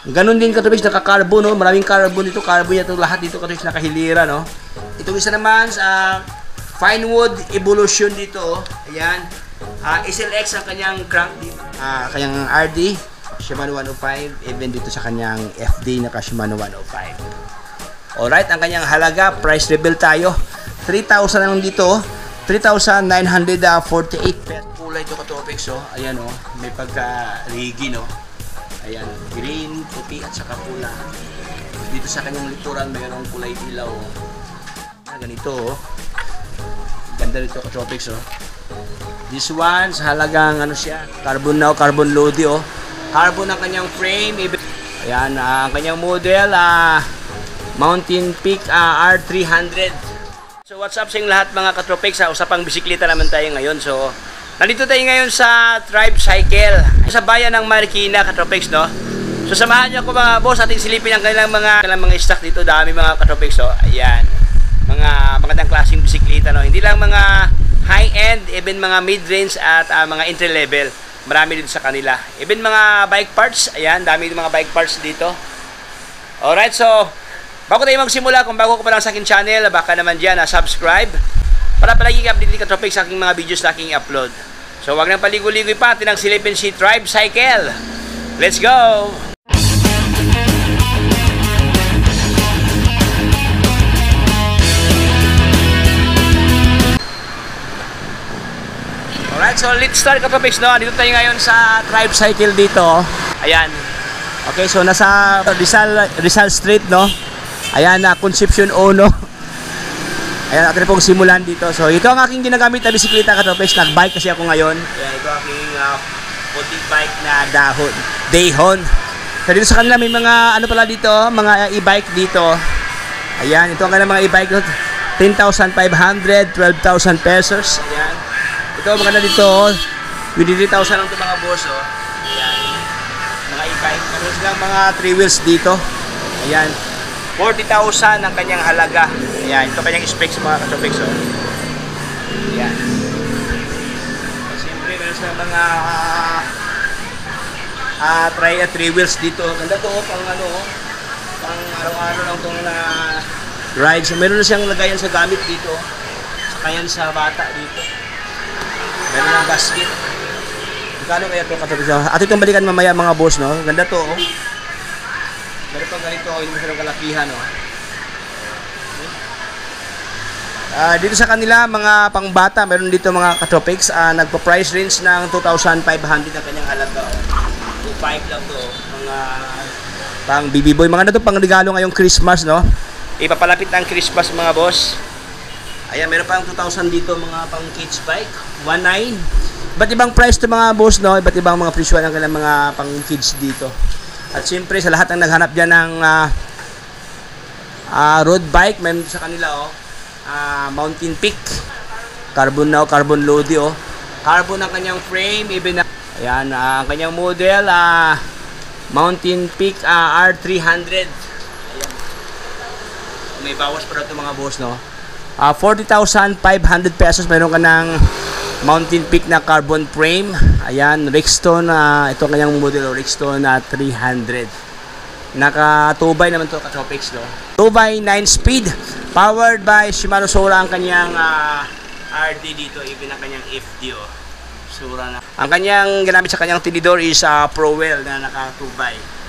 Ganon din katubis, naka-carbon, no? Maraming carbon dito. Carbon yan ito, lahat dito katubis, nakahilira, no? Itong isa naman, fine wood evolution dito, oh. Ayan. SLX ang kanyang crank dito. Kanyang RD, Shimano 105. Even dito sa kanyang FD, naka Shimano 105. Alright, ang kanyang halaga, price reveal tayo. 3,000 lang dito, 3,948 pesos. Kulay ito katubis, oh. Ayan, oh. May pagka-rigi, no? Ayan, green, puti at saka pula. Dito sa kanyang likuran mayroong kulay ilaw. Ganito, oh. Ganda nito ka-tropics, oh. This one sa halagang ano siya, carbon now, carbon loady, oh. Carbon ang kanyang frame. Ayan, ang kanyang model, Mountain Peak R300. So what's up sa lahat mga ka-tropics, usapang bisikleta naman tayo ngayon. So nandito tayo ngayon sa Tribe Cycle sa bayan ng Marikina, ka-tropics, no? So samahan niyo ako mga boss, ating silipin ang kanilang mga stock dito. Dami mga ka-tropics, oh. Ayan, mga magandang klaseng bisikleta, no? Hindi lang mga high-end, even mga mid-range at mga entry-level. Marami din sa kanila. Even mga bike parts, ayan, dami din mga bike parts dito. Alright, so bago tayo magsimula, kung bago ko pa lang sa aking channel, baka naman dyan subscribe para palagi ka-update ka topic sa aking mga videos na aking upload. So wag nang paligoy-ligoy pa, tinang silipin si Tribe Cycle. Let's go! Alright, so let's start ka-topics, no? Dito tayo ngayon sa Tribe Cycle dito. Ayan. Okay, so nasa Rizal Street, no? Ayan, Concepcion Ono. Ayan, natin pong simulan dito. So, ito ang aking ginagamit na bisikleta, ka-tropics. Nag-bike kasi ako ngayon. Ayan, ito aking puting bike na Dayhon. So, dito sa kanila may mga, ano pala dito, mga e-bike dito. Ayan, ito ang kanilang mga e-bike. 10,500, 12,000 pesos. Ayan. Ito, maganda dito. With 3,000 lang ito mga boss, oh. Ayan. Mga e-bike. Meron silang mga 3 wheels dito. Ayan. 40,000 ang kanyang halaga. Ayan, ito kanyang specs mga ka-tropics, oh. Ayan. Siyempre, meron silang mga 3 wheels dito. Ganda to, pang ano, pang araw-araw lang itong rides. Meron na siyang lagayan sa gamit dito. Sakayan sa bata dito. Meron ng basket. Magkano kaya ito ka-tropics? At itong balikan mamaya mga boss, no? Ganda to, oh. Meron pang ganito, hindi mo kalakihan, no? Dito sa kanila, mga pangbata, meron dito mga ka-tropics, nagpa-price range ng 2,500 ang kanyang halaga, oh. 2,500 lang to, mga pang baby boy. Mga na to pang regalo ngayong Christmas, no? Ipapalapit ang Christmas mga boss. Ayan, meron pang 2,000 dito, mga pang kids bike, 1,900. Iba't ibang price to mga boss, no? Iba't ibang mga presyo ng kanilang mga pang kids dito. At siyempre sa lahat ng naghanap dyan ng road bike, meron sa kanila, oh, Mountain Peak, carbon now, carbon loady, oh. Carbon ang kanyang frame, even ayan, ang kanyang model, Mountain Peak R300. Ayan. May bawas pa rin ito mga boss, no? 40,500 pesos meron ka ng Mountain Peak na carbon frame. Ayan, Rexton, ito kanyang model, Rexton 300. Naka 2x naman to ka-tropics, no? 2x 9 speed, powered by Shimano Sora ang kanyang RD dito, even ang kanyang FD, oh. Sora na. Ang kanyang ginamit sa kanyang tinidor is Prowell na naka 2x.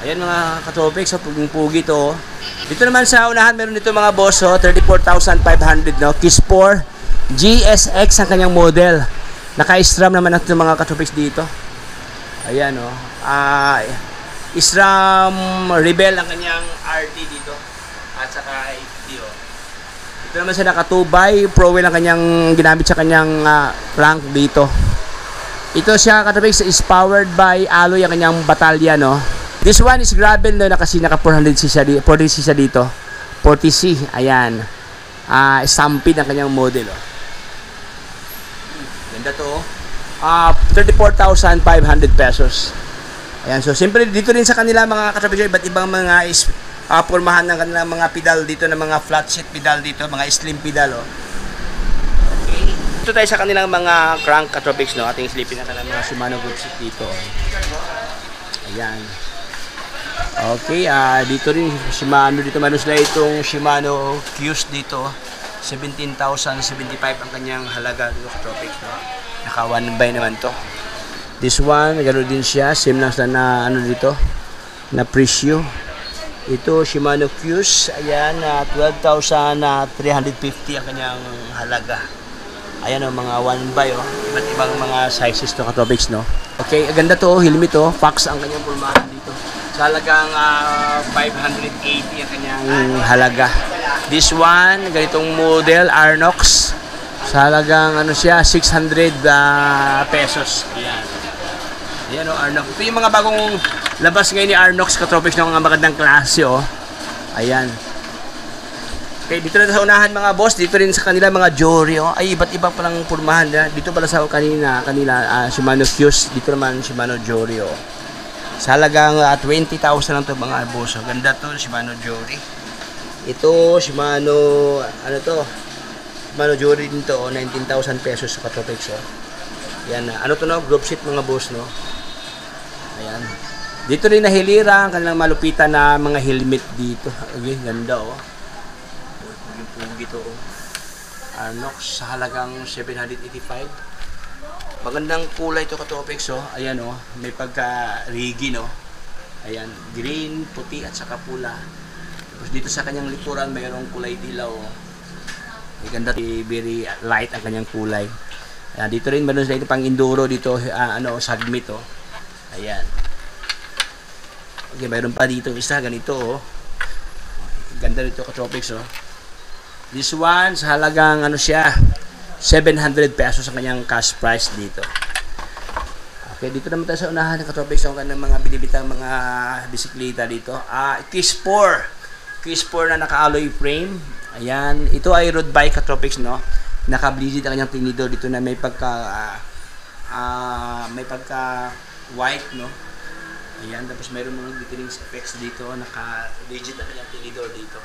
Ayan mga ka-tropics, puging-pugi to. Dito naman sa unahan, meron dito mga boss, 34,500, no? Kiss 4 GSX ang kanyang model. Naka-SRAM naman ang mga ka-tropics dito. Ayan, oh. SRAM Rebel ang kanyang RT dito. At saka FD, oh. Ito naman siya naka 2x Prowell ang kanyang ginamit sa kanyang crank dito. Ito siya ka-tropics is powered by Alloy ang kanyang batalya, no? This one is gravel, no? Kasi naka 400cc dito. 40C, ayan. Stampede ang kanyang model, oh. Ganda to, 34,500 pesos. Ayan, so siyempre dito rin sa kanila mga ka-tropics, iba't ibang mga pormahan ng kanilang mga pedal dito, ng mga flat seat pedal dito, mga slim pedal, oh. Okay. Dito tayo sa kanilang mga crank ka-tropics, no? Ating slipin na kanilang mga Shimano good seat dito, oh. Ayan. Okay, dito rin Shimano dito meron sila itong Shimano Qs dito. 17,075 ang kanyang halaga dito sa Tropics, no? Naka 1 by naman to. This one, gano'n din siya, same lang sa na ano dito, na presyo. Ito Shimano Qs, ayan, 12,350 ang kanyang halaga. Ayan o, mga 1 by, oh. Iba't ibang mga sizes to ka-Tropics, no? Okay, ganda to, helmet to, Fox ang kanyang pulmahan dito. Sa halagang 580 ang kanyang halaga. This one, ganitong model, Arnox. Sa halagang ano siya, 600 pesos. Ayan. Ayan o, Arnox. Ito yung mga bagong labas ngayon ni Arnox ka-Tropics ng mga magandang klase, oh. Ayan. Okay, dito na sa unahan mga boss, dito rin sa kanila mga Jory, oh. Ay, iba't iba palang pulmahan. Dito pala sa kanila Shimano Qs, dito naman Shimano Jory, oh. Sa halagang 20,000 lang to mga boss. Ganda to, Shimano Jory. Ito, Shimano, ano to? Shimano Jory din to, 19,000 pesos sa ka-Tropics, oh. Yan, ano to no? Group seat mga boss, no? Ayan. Dito rin nahilira ang kanilang malupitan na mga helmet dito. Okay, ganda, oh. Pugi to, oh. Arnox sa halagang 785. Magandang kulay to ka-Tropics, oh. Ayan, oh. May pagka-rigi, no? Ayan, green, puti at saka pula. Tapos dito sa kanyang likuran mayroong kulay dilaw, oh. May ganda, very light ang kanyang kulay. Ayan, dito rin meron sila ito pang enduro dito, submit, oh. Ayan. Okay, mayroon pa dito isa ganito, oh. Ganda nito ka-Tropics, oh. This one sa halagang ano siya, 700 pesos ang kanyang cash price dito. Okay, dito naman tayo sa unahan ng ka-Tropics ang kanyang mga binibitang mga bisikleta dito. Kiss 4 na naka-alloy frame. Ayan, ito ay road bike ka-Tropics, no? Naka-bleeded ang kanyang tinidor dito na may pagka white, no? Ayan, tapos mayroon mga glittering specs dito, naka-rigid ang kanyang tinidor dito.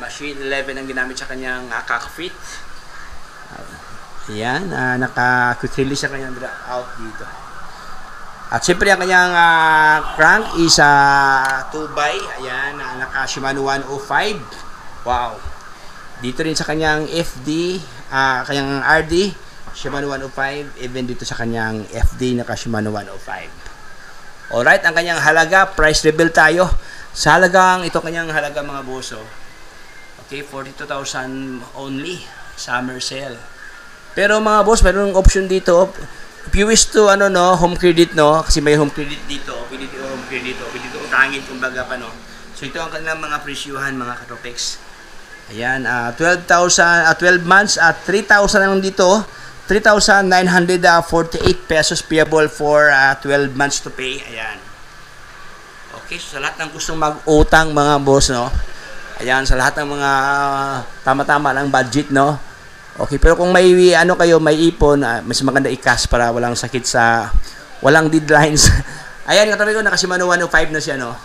Machine 11 ang ginamit sa kanyang cockpit. Ayan, naka-quick release ang kanyang drop out dito. At siyempre ang kanyang crank is 2x. Ayan, naka-Shimano 105. Wow. Dito rin sa kanyang FD, kanyang RD, Shimano 105. Even dito sa kanyang FD, naka-Shimano 105. Alright, ang kanyang halaga, price reveal tayo. Sa halagang, ito kanyang halaga mga boso. Okay, 42,000 only. Summer sale. Pero mga boss, mayroong option dito. If you wish to, home credit, no? Kasi may home credit dito. Pwede dito home credit, pwede dito utangin, kumbaga pa, no? So, ito ang kanilang mga presyuhan, mga ka-Tropics. Ayan, 12 months at 3,000 lang dito. 3,948 pesos payable for 12 months to pay. Ayan. Okay, so sa lahat ng gustong mag-utang, mga boss, no? Ayan, sa lahat ng mga tama-tama ng budget, no? Okay, pero kung may may ipon, mas maganda i-cash para walang sakit walang deadlines. Ayan, katabi ko, naka-Shimano 105 na siya, no?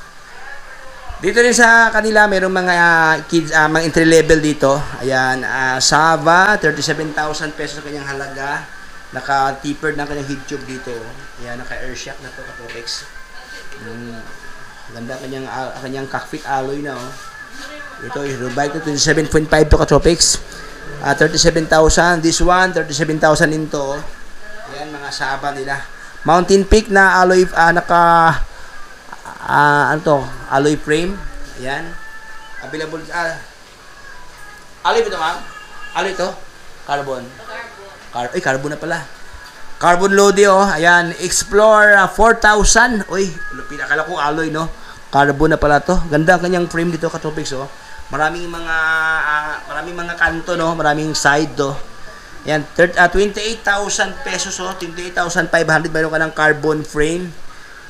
Dito rin sa kanila, mayroong mga kids, mga entry level dito. Ayan, Sava, 37,000 pesos ang kanyang halaga. Naka-tapered na kanyang head tube dito. Ayan, naka-air shock na to, ka-Tropics. Ganda kanyang cockpit alloy na, oh. Ito, bike to 27.5 to ka-Tropics. 37,000. This one, 37,000 din to. Ayan, mga Sava nila. Mountain Peak na alloy, alloy frame. Ayan. Available, alloy ito, ma'am? Alloy ito? Carbon. Carbon na pala. Carbon Lodi, oh. Ayan, Explore 4,000. Uy, pinakala ko alloy, no? Carbon na pala to. Ganda ang kanyang frame dito, ka-Tropics, oh. Maraming mga kanto, no? Maraming side, do. Yan, 28,000 pesos, oh. 28,500. Mayroon ka ng carbon frame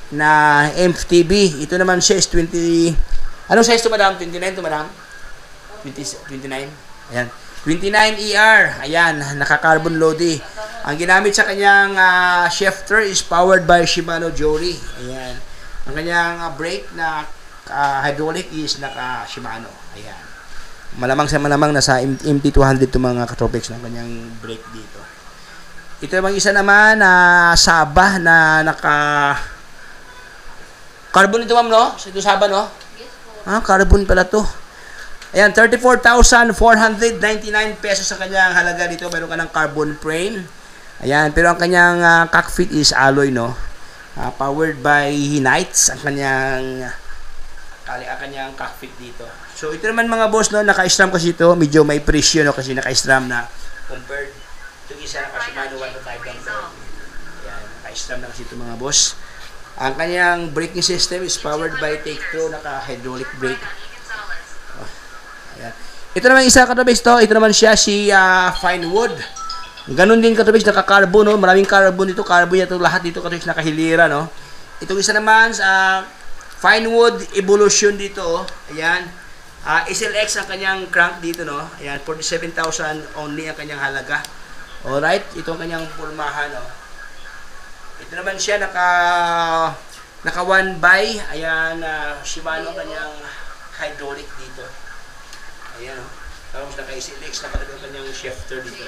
na MTB. Ito naman siya is 20. Anong size to, madam? 29 to, madam? 29. Ayan. 29 ER. Ayan, naka-carbon loady. Ang ginamit sa kanyang shifter is powered by Shimano Jory. Ayan. Ang kanyang brake na hydraulic is naka-Shimano. Ayan. Malamang sa malamang nasa MT200 to mga ka-Tropics ng kanyang brake dito. Ito yung isa naman na Saba na Carbon ito, ma'am, no? Sa ito saba, no? Ah, carbon pala to. Ayan, 34,499 pesos sa kanyang halaga dito. Meron ka ng carbon frame. Ayan, pero ang kanyang cockpit is alloy, no? Powered by Knights ang kanyang cockpit dito. So, ito naman mga boss, no? Naka-stram kasi ito. Medyo may presyo, no? Kasi naka-stram na compared to isa na Shimano 125 lang ito. Ayan, naka-stram na kasi ito mga boss. Ang kanyang braking system is powered by Take-Two, naka-hydraulic brake. Ayan. Ito naman isa katubis to. Ito naman siya si Fine Wood. Ganon din katubis, naka-carbon, no? Maraming carbon dito. Carbon ito lahat dito katubis, nakahilira, no? Itong isa naman sa Fine Wood Evolution dito, oh. Ayan. SLX ang kanyang crank dito, no? Ayan, 47,000 only ang kanyang halaga. Alright, ito ang kanyang pulmahan, no? Ito naman siya naka 1x. Ayan, Shimano ang kanyang hydraulic dito. Ayan, o. Tapos naka-SLX, nakatabi ang kanyang shifter dito.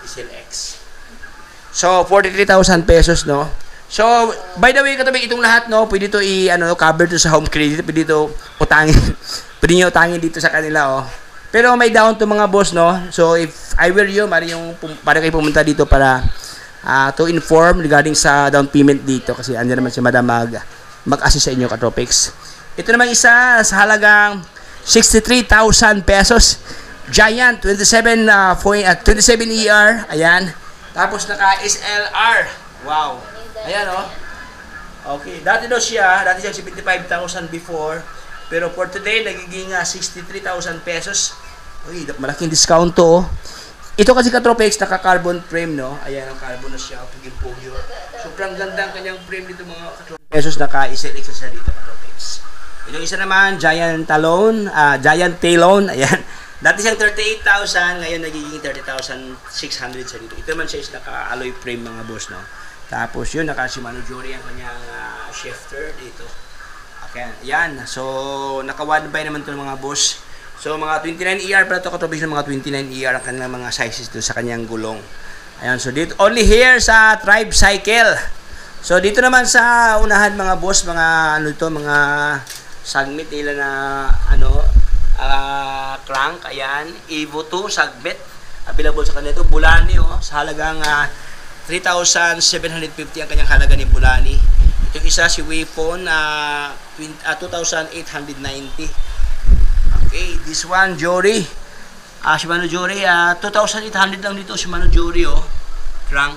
SLX. So, 43,000 pesos, no? So, by the way, katabi itong lahat, no? Pwede ito cover to sa home credit. Pwede ito utangin. Pwede nyo utangin dito sa kanila, oh. Pero may down to mga boss, no? So, if I were you, para kayo pumunta dito para to inform regarding sa down payment dito. Kasi andyan naman si Madam mag-assist sa inyo, Katropics. Ito naman isa sa halagang 63,000 pesos. Giant 27 ER. Ayan. Tapos naka SLR. Wow. Ayan, oh. Okay. Dati siya 75,000 before. Pero for today, nagiging 63,000 pesos. Uy, malaking discount to, oh. Ito kasi Katropics, naka-carbon frame, no? Ayan, ang carbon na siya. Pugil-pugil. Sobrang ganda ang kanyang frame dito, mga Katropics. Pesos naka-SLX sa dito, Katropics. Yung isa naman, Giant Talon. Ayan. Dati siyang 38,000, ngayon nagiging 30,600 sa dito. Ito naman siya is naka-alloy frame, mga boss, no? Tapos yun, naka-Shimano Jory ang kanyang shifter dito. Okay, yan. So, naka-1x naman ito mga boss. So, mga 29ER pala ito, Katropics, ng mga 29ER ang kanilang mga sizes dito sa kanyang gulong. Ayan, so dito, only here sa Tribe Cycle. So, dito naman sa unahan mga boss, mga mga sagmit nila na crank, ayan, Evo 2 sagmit, available sa kanila ito. Bulani, oh, sa halagang 3,750 ang kanyang halaga ni Bulani. Yung isa si Waypon 2,890. Okay, this one Jory. Shimano Jory 2,800 lang dito, Shimano Jory, oh. Crank.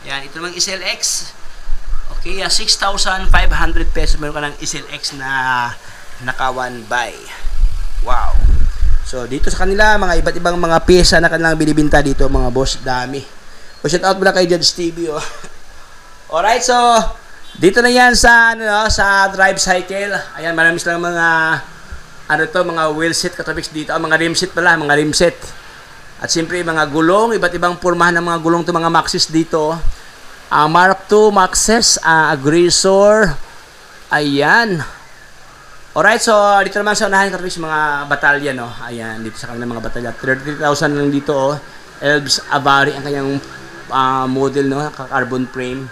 Ayan, ito namang SLX. Okay, 6,500 pesos meron ka ng SLX na naka 1x. Wow. So, dito sa kanila, mga iba't ibang mga pyesa na kanilang binibinta dito, mga boss, dami. O, shout out muna kay Judge TV, oh. Alright, so, dito na yan sa, sa Drive Cycle. Ayan, marami silang mga, mga wheel set, Katropics dito. Mga rim set pala, mga rim set. At siyempre, mga gulong, iba't ibang pormahan ng mga gulong to mga Maxxis dito. Mark II Maxxis, Aggressor. Ayan. Alright, so dito naman sa unahan, Katropics, mga batalya, no? Ayan, dito sa kanilang mga batalya. 33,000 lang dito, oh. Elbs Avari ang kanyang model, no? Carbon frame.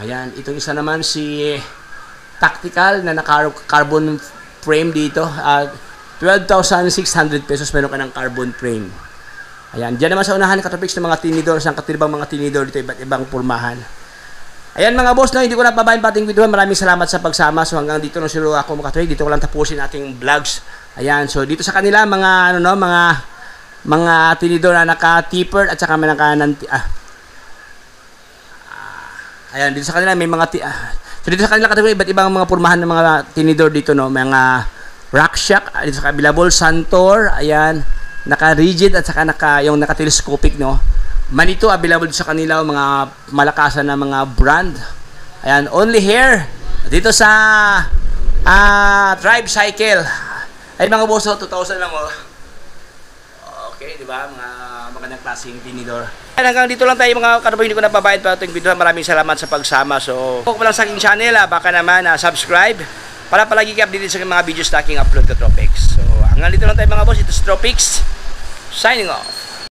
Ayan, itong isa naman si Tactical na naka-carbon frame dito. 12,600 pesos meron ka ng carbon frame. Ayan, dyan naman sa unahan, Katropics, ng mga tinidor, sa katiribang mga tinidor dito, iba't ibang pormahan. Ayan mga boss, no, hindi ko na pabahin pating videohan. Maraming salamat sa pagsama. So hanggang dito na sila ako makatrade. Dito ko lang tapusin ating vlogs. Ayan, so dito sa kanila mga mga tinidor na naka-tipper at saka ayan, dito sa kanila may mga so dito sa kanila kategory iba't ibang mga pormahan ng mga tinidor dito, no, mga Rackshack, dito sa Bilabol, Santor, ayan, naka-rigid at saka yung naka-telescopic, no. Manito available sa kanila, mga malakasan na mga brand. Ayan, only here dito sa Tribe Cycle. Ay mga boss, 2,000 lang, oh. Okay, di ba? Mga magandang klaseng tinidor. Hanggang dito lang tayo mga Katropics, hindi ko napabayad pa itong video. Maraming salamat sa pagsama. So, kung lang sa aking channel, baka naman subscribe para palagi ka-update sa mga videos na aking upload, Katropics. So, hanggang dito lang tayo mga boss. Ito si Tropics, signing off.